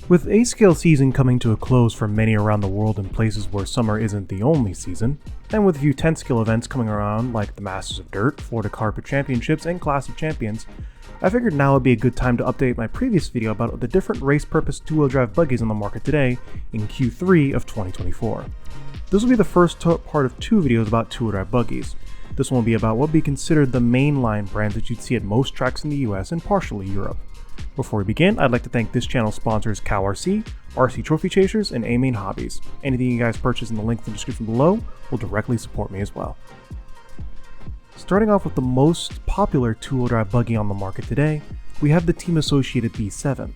With A-scale season coming to a close for many around the world in places where summer isn't the only season, and with a few 10-scale events coming around like the Masters of Dirt, Florida Carpet Championships, and Clash of Champions, I figured now would be a good time to update my previous video about the different race-purpose two-wheel drive buggies on the market today in Q3 of 2024. This will be the first part of two videos about two-wheel drive buggies. This one will be about what would be considered the mainline brands that you'd see at most tracks in the US and partially Europe. Before we begin, I'd like to thank this channel's sponsors Cow RC, RC Trophy Chasers, and A-Main Hobbies. Anything you guys purchase in the link in the description below will directly support me as well. Starting off with the most popular two-wheel drive buggy on the market today, we have the team-associated B7.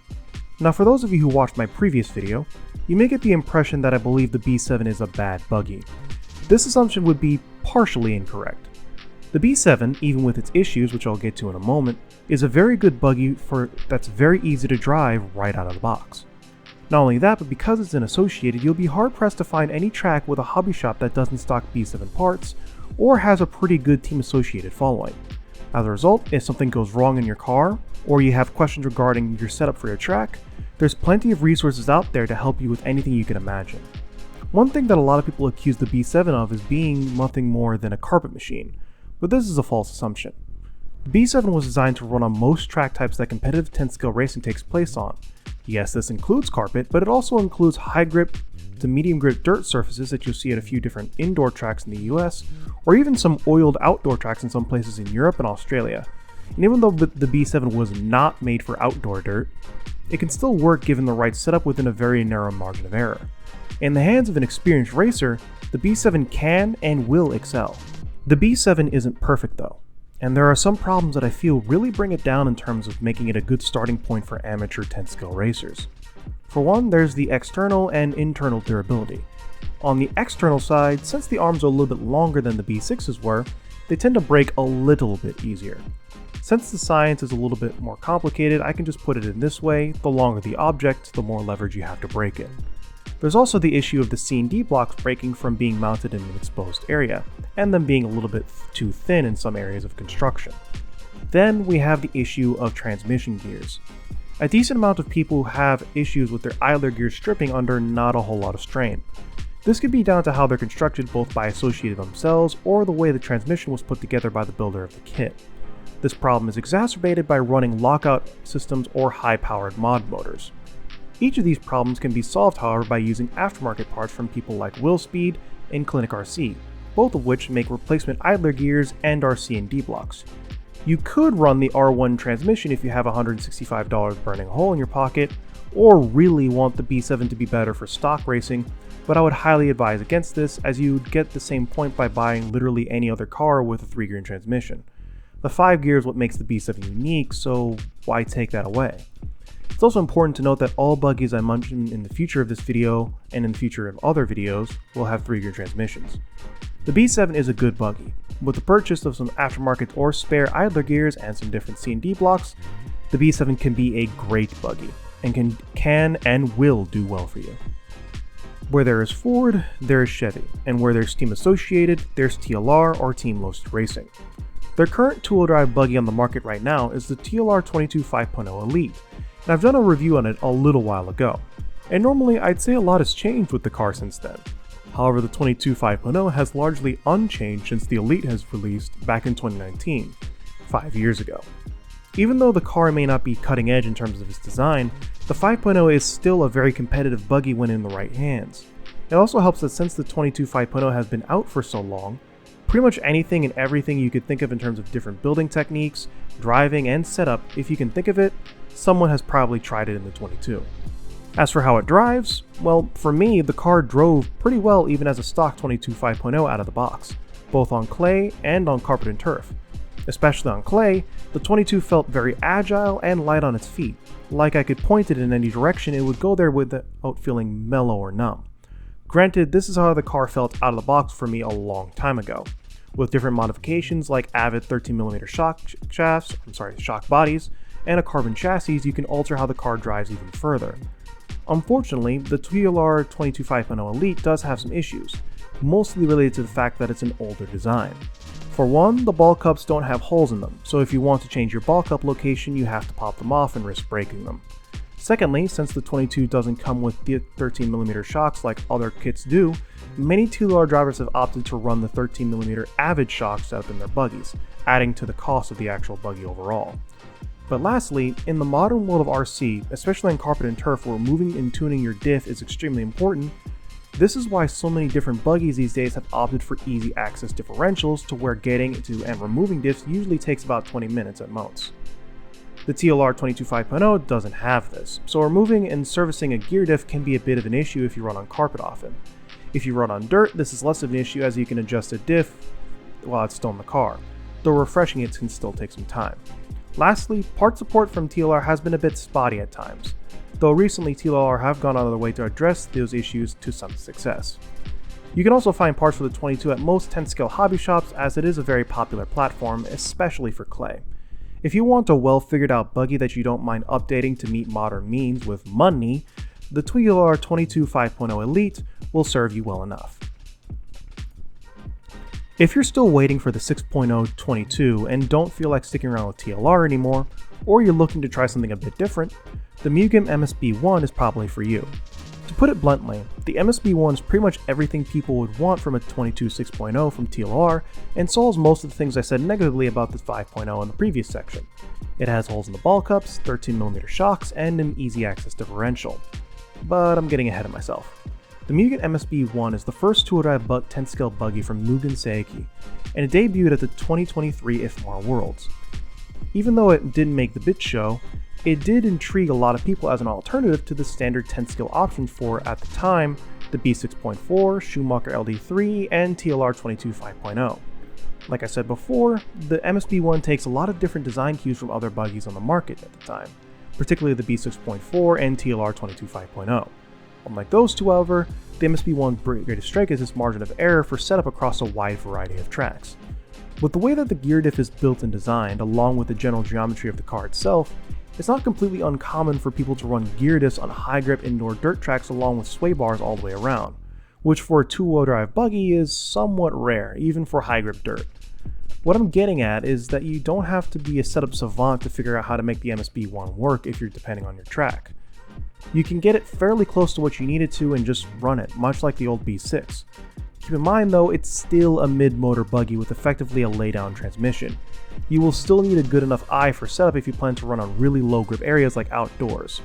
Now for those of you who watched my previous video, you may get the impression that I believe the B7 is a bad buggy. This assumption would be partially incorrect. The B7, even with its issues, which I'll get to in a moment, is a very good buggy that's very easy to drive right out of the box. Not only that, but because it's an associated, you'll be hard pressed to find any track with a hobby shop that doesn't stock B7 parts, or has a pretty good team associated following. As a result, if something goes wrong in your car, or you have questions regarding your setup for your track, there's plenty of resources out there to help you with anything you can imagine. One thing that a lot of people accuse the B7 of is being nothing more than a carpet machine, but this is a false assumption. The B7 was designed to run on most track types that competitive 10-scale racing takes place on. Yes, this includes carpet, but it also includes high grip to medium grip dirt surfaces that you'll see at a few different indoor tracks in the US, or even some oiled outdoor tracks in some places in Europe and Australia. And even though the B7 was not made for outdoor dirt, it can still work given the right setup within a very narrow margin of error. In the hands of an experienced racer, the B7 can and will excel. The B7 isn't perfect though, and there are some problems that I feel really bring it down in terms of making it a good starting point for amateur 10-scale racers. For one, there's the external and internal durability. On the external side, since the arms are a little bit longer than the B6s were, they tend to break a little bit easier. Since the science is a little bit more complicated, I can just put it in this way: the longer the object, the more leverage you have to break it. There's also the issue of the C&D blocks breaking from being mounted in an exposed area, and them being a little bit too thin in some areas of construction. Then we have the issue of transmission gears. A decent amount of people have issues with their idler gears stripping under not a whole lot of strain. This could be down to how they're constructed both by associated themselves or the way the transmission was put together by the builder of the kit. This problem is exacerbated by running lockout systems or high-powered mod motors. Each of these problems can be solved, however, by using aftermarket parts from people like Willspeed and Clinic RC, both of which make replacement idler gears and RC and D blocks. You could run the R1 transmission if you have $165 burning a hole in your pocket, or really want the B7 to be better for stock racing, but I would highly advise against this, as you'd get the same point by buying literally any other car with a 3-gear transmission. The 5 gear is what makes the B7 unique, so why take that away? It's also important to note that all buggies I mention in the future of this video, and in the future of other videos, will have 3-gear transmissions. The B7 is a good buggy. With the purchase of some aftermarket or spare idler gears and some different C&D blocks, the B7 can be a great buggy, and can and will do well for you. Where there is Ford, there is Chevy, and where there's Team Associated, there's TLR or Team Lost Racing. Their current two-wheel drive buggy on the market right now is the TLR 22 5.0 Elite, and I've done a review on it a little while ago, and normally I'd say a lot has changed with the car since then. However, the 22 5.0 has largely unchanged since the Elite has released back in 2019, 5 years ago. Even though the car may not be cutting edge in terms of its design, the 5.0 is still a very competitive buggy when in the right hands. It also helps that since the 22 5.0 has been out for so long, pretty much anything and everything you could think of in terms of different building techniques, driving, and setup, if you can think of it, someone has probably tried it in the 22. As for how it drives, well, for me, the car drove pretty well even as a stock 22 5.0 out of the box, both on clay and on carpet and turf. Especially on clay, the 22 felt very agile and light on its feet, like I could point it in any direction it would go there without feeling mellow or numb. Granted, this is how the car felt out of the box for me a long time ago. With different modifications like Avid 13mm shock bodies, and a carbon chassis, you can alter how the car drives even further. Unfortunately, the TLR 22 5.0 Elite does have some issues, mostly related to the fact that it's an older design. For one, the ball cups don't have holes in them, so if you want to change your ball cup location, you have to pop them off and risk breaking them. Secondly, since the 22 doesn't come with the 13mm shocks like other kits do, many TLR drivers have opted to run the 13mm Avid shock setup in their buggies, adding to the cost of the actual buggy overall. But lastly, in the modern world of RC, especially on carpet and turf where moving and tuning your diff is extremely important, this is why so many different buggies these days have opted for easy access differentials to where getting to and removing diffs usually takes about 20 minutes at most. The TLR 22.5.0 doesn't have this, so removing and servicing a gear diff can be a bit of an issue if you run on carpet often. If you run on dirt, this is less of an issue as you can adjust a diff while it's still in the car, though refreshing it can still take some time. Lastly, part support from TLR has been a bit spotty at times, though recently TLR have gone out of their way to address those issues to some success. You can also find parts for the 22 at most 10-scale hobby shops as it is a very popular platform, especially for clay. If you want a well figured out buggy that you don't mind updating to meet modern means with money, the TLR 22.5.0 Elite will serve you well enough. If you're still waiting for the 6.0 22 and don't feel like sticking around with TLR anymore, or you're looking to try something a bit different, the Mugen MSB1 is probably for you. To put it bluntly, the MSB1 is pretty much everything people would want from a 22 6.0 from TLR and solves most of the things I said negatively about the 5.0 in the previous section. It has holes in the ball cups, 13mm shocks, and an easy access differential. But I'm getting ahead of myself. The Mugen MSB1 is the first 2-wheel-drive 10-scale buggy from Mugen Seiki, and it debuted at the 2023 IFMAR Worlds. Even though it didn't make the bit show, it did intrigue a lot of people as an alternative to the standard 10-scale options for, at the time, the B6.4, Schumacher LD3, and TLR 22.5.0. Like I said before, the MSB1 takes a lot of different design cues from other buggies on the market at the time, particularly the B6.4 and TLR 22.5.0. Unlike those two, however, the MSB1's greatest strength is its margin of error for setup across a wide variety of tracks. With the way that the gear diff is built and designed, along with the general geometry of the car itself, it's not completely uncommon for people to run gear diffs on high grip indoor dirt tracks along with sway bars all the way around, which for a 2-wheel drive buggy is somewhat rare, even for high grip dirt. What I'm getting at is that you don't have to be a setup savant to figure out how to make the MSB1 work if you're depending on your track. You can get it fairly close to what you need it to and just run it, much like the old B6. Keep in mind though, it's still a mid-motor buggy with effectively a lay-down transmission. You will still need a good enough eye for setup if you plan to run on really low grip areas like outdoors.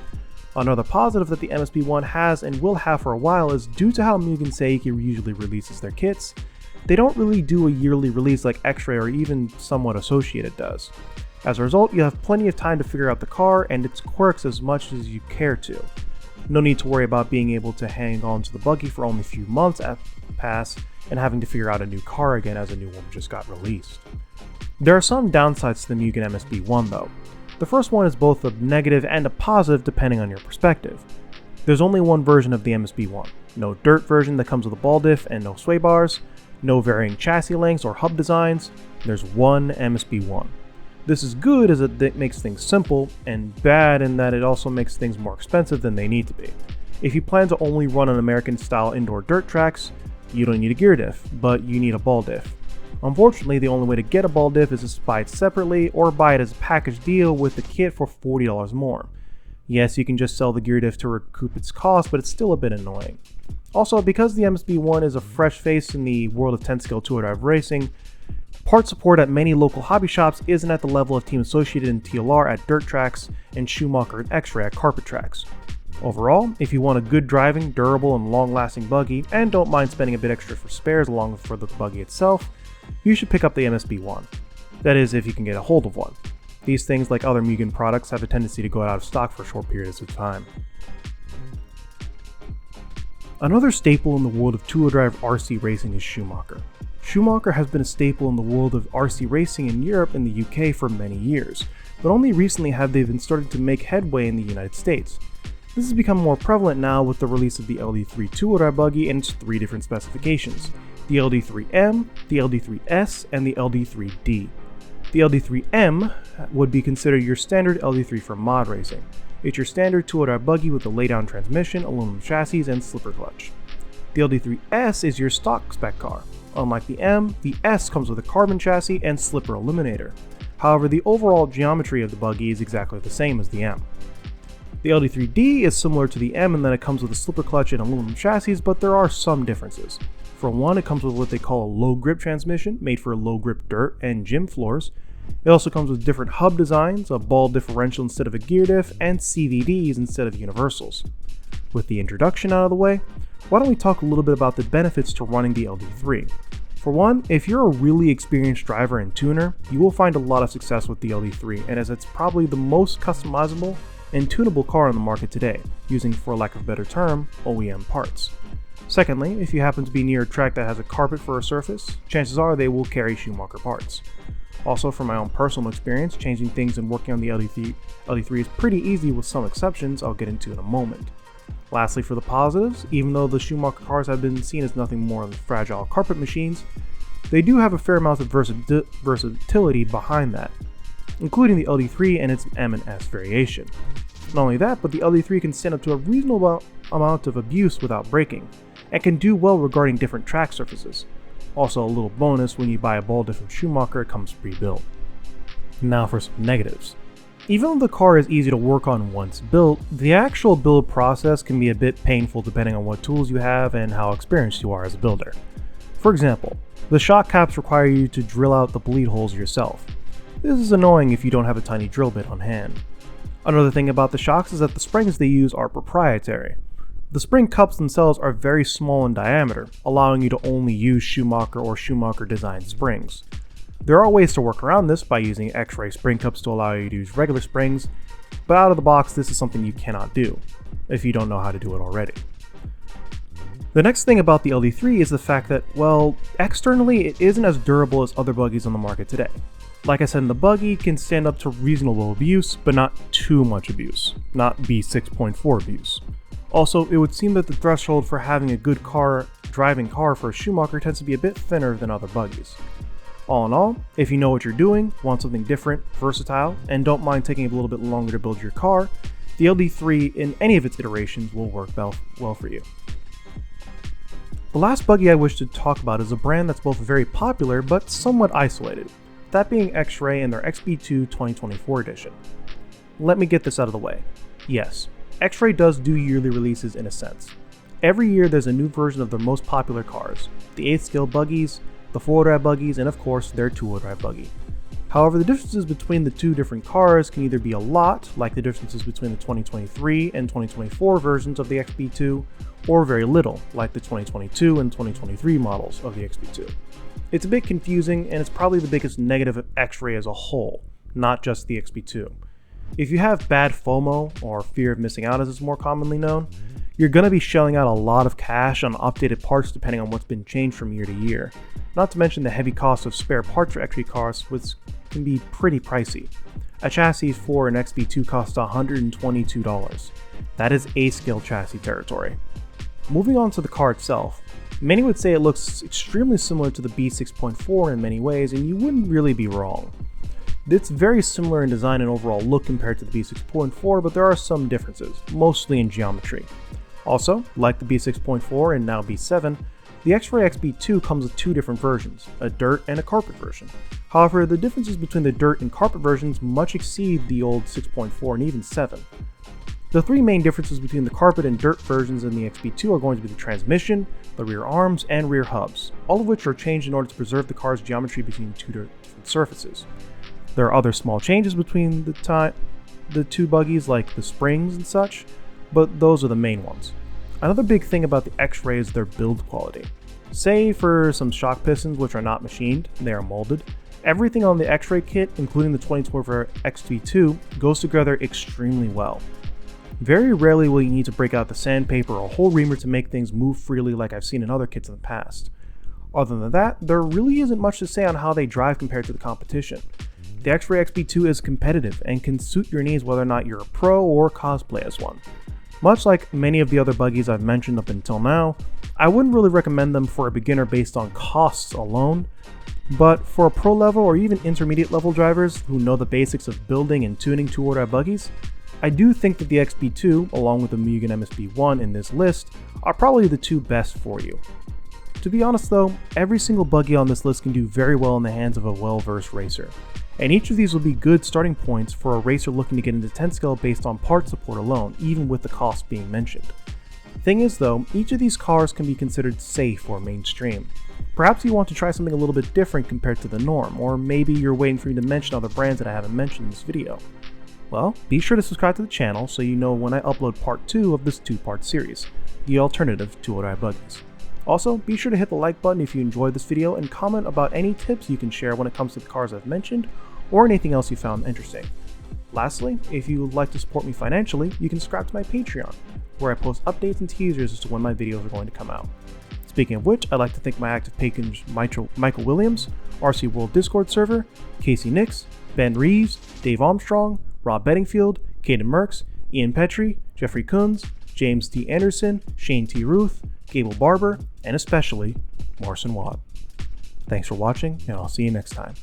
Another positive that the MSB1 has and will have for a while is due to how Mugen Seiki usually releases their kits, they don't really do a yearly release like Xray or even somewhat Associated does. As a result, you have plenty of time to figure out the car and its quirks as much as you care to. No need to worry about being able to hang on to the buggy for only a few months at pass and having to figure out a new car again as a new one just got released. There are some downsides to the Mugen MSB1 though. The first one is both a negative and a positive depending on your perspective. There's only one version of the MSB1, no dirt version that comes with a ball diff and no sway bars, no varying chassis lengths or hub designs, there's one MSB1. This is good as it makes things simple, and bad in that it also makes things more expensive than they need to be. If you plan to only run on American-style indoor dirt tracks, you don't need a gear diff, but you need a ball diff. Unfortunately, the only way to get a ball diff is to buy it separately or buy it as a package deal with the kit for $40 more. Yes, you can just sell the gear diff to recoup its cost, but it's still a bit annoying. Also, because the MSB1 is a fresh face in the world of 10-scale 2-wheel-drive racing, part support at many local hobby shops isn't at the level of Team Associated and TLR at dirt tracks and Schumacher and Xray at carpet tracks. Overall, if you want a good driving, durable, and long-lasting buggy and don't mind spending a bit extra for spares along with for the buggy itself, you should pick up the MSB1. That is, if you can get a hold of one. These things, like other Mugen products, have a tendency to go out of stock for short periods of time. Another staple in the world of 2-wheel-drive RC racing is Schumacher. Schumacher has been a staple in the world of RC racing in Europe and the UK for many years, but only recently have they been starting to make headway in the United States. This has become more prevalent now with the release of the LD3 2-wheel-drive buggy and its 3 different specifications: the LD3M, the LD3S, and the LD3D. The LD3M would be considered your standard LD3 for mod racing. It's your standard 2-wheel-drive buggy with a laydown transmission, aluminum chassis, and slipper clutch. The LD3S is your stock spec car. Unlike the M, the S comes with a carbon chassis and slipper eliminator. However, the overall geometry of the buggy is exactly the same as the M. The LD3D is similar to the M in that it comes with a slipper clutch and aluminum chassis, but there are some differences. For one, it comes with what they call a low grip transmission, made for low grip dirt and gym floors. It also comes with different hub designs, a ball differential instead of a gear diff, and CVDs instead of universals. With the introduction out of the way, why don't we talk a little bit about the benefits to running the LD3. For one, if you're a really experienced driver and tuner, you will find a lot of success with the LD3, and as it's probably the most customizable and tunable car on the market today, using, for lack of a better term, OEM parts. Secondly, if you happen to be near a track that has a carpet for a surface, chances are they will carry Schumacher parts. Also, from my own personal experience, changing things and working on the LD3 is pretty easy with some exceptions I'll get into in a moment. Lastly, for the positives, even though the Schumacher cars have been seen as nothing more than fragile carpet machines, they do have a fair amount of versatility behind that, including the LD3 and its M and S variation. Not only that, but the LD3 can stand up to a reasonable amount of abuse without breaking, and can do well regarding different track surfaces. Also, a little bonus, when you buy a ball diff from Schumacher, it comes pre-built. Now for some negatives. Even though the car is easy to work on once built, the actual build process can be a bit painful depending on what tools you have and how experienced you are as a builder. For example, the shock caps require you to drill out the bleed holes yourself. This is annoying if you don't have a tiny drill bit on hand. Another thing about the shocks is that the springs they use are proprietary. The spring cups themselves are very small in diameter, allowing you to only use Schumacher or Schumacher designed springs. There are ways to work around this by using Xray spring cups to allow you to use regular springs, but out of the box this is something you cannot do, if you don't know how to do it already. The next thing about the LD3 is the fact that, well, externally it isn't as durable as other buggies on the market today. Like I said, the Buggy can stand up to reasonable abuse, but not too much abuse, not B6.4 abuse. Also, it would seem that the threshold for having a good driving car for a Schumacher tends to be a bit thinner than other buggies. All in all, if you know what you're doing, want something different, versatile, and don't mind taking a little bit longer to build your car, the LD3 in any of its iterations will work well for you. The last buggy I wish to talk about is a brand that's both very popular but somewhat isolated, that being Xray and their XB2 2024 edition. Let me get this out of the way. Yes, Xray does do yearly releases in a sense. Every year there's a new version of their most popular cars, the 8th scale buggies, the 4-wheel drive buggies, and of course their 2-wheel drive buggy. However, the differences between the two different cars can either be a lot, like the differences between the 2023 and 2024 versions of the XB2, or very little, like the 2022 and 2023 models of the XB2. It's a bit confusing, and it's probably the biggest negative of Xray as a whole, not just the XB2. If you have bad FOMO, or fear of missing out as it's more commonly known, you're going to be shelling out a lot of cash on updated parts depending on what's been changed from year to year, not to mention the heavy cost of spare parts for Xray cars, which can be pretty pricey. A chassis for an XB2 costs $122. That is A-scale chassis territory. Moving on to the car itself, many would say it looks extremely similar to the B6.4 in many ways, and you wouldn't really be wrong. It's very similar in design and overall look compared to the B6.4, but there are some differences, mostly in geometry. Also, like the B6.4 and now B7, the Xray XB2 comes with two different versions, a dirt and a carpet version. However, the differences between the dirt and carpet versions much exceed the old 6.4 and even 7. The three main differences between the carpet and dirt versions in the XB2 are going to be the transmission, the rear arms, and rear hubs, all of which are changed in order to preserve the car's geometry between two different surfaces. There are other small changes between the two buggies, like the springs and such, but those are the main ones. Another big thing about the Xray is their build quality. Say for some shock pistons which are not machined, they are molded, everything on the Xray kit, including the 2024 XB2, goes together extremely well. Very rarely will you need to break out the sandpaper or hole reamer to make things move freely like I've seen in other kits in the past. Other than that, there really isn't much to say on how they drive compared to the competition. The Xray XB2 is competitive and can suit your needs whether or not you're a pro or cosplay as one. Much like many of the other buggies I've mentioned up until now, I wouldn't really recommend them for a beginner based on costs alone, but for a pro level or even intermediate level drivers who know the basics of building and tuning 2-wheel drive buggies, I do think that the XB2, along with the Mugen MSB1 in this list, are probably the two best for you. To be honest though, every single buggy on this list can do very well in the hands of a well-versed racer, and each of these will be good starting points for a racer looking to get into 10 scale based on part support alone, even with the cost being mentioned. Thing is though, each of these cars can be considered safe or mainstream. Perhaps you want to try something a little bit different compared to the norm, or maybe you're waiting for me to mention other brands that I haven't mentioned in this video. Well, be sure to subscribe to the channel so you know when I upload part 2 of this 2-part series, the alternative to Tour Buggies. Also, be sure to hit the like button if you enjoyed this video and comment about any tips you can share when it comes to the cars I've mentioned or anything else you found interesting. Lastly, if you would like to support me financially, you can subscribe to my Patreon, where I post updates and teasers as to when my videos are going to come out. Speaking of which, I'd like to thank my active patrons Michael Williams, RC World Discord server, Casey Nix, Ben Reeves, Dave Armstrong, Rob Bedingfield, Caden Merks, Ian Petrie, Jeffrey Kunz, James T. Anderson, Shane T. Ruth, Gable Barber, and especially Morrison Watt. Thanks for watching, and I'll see you next time.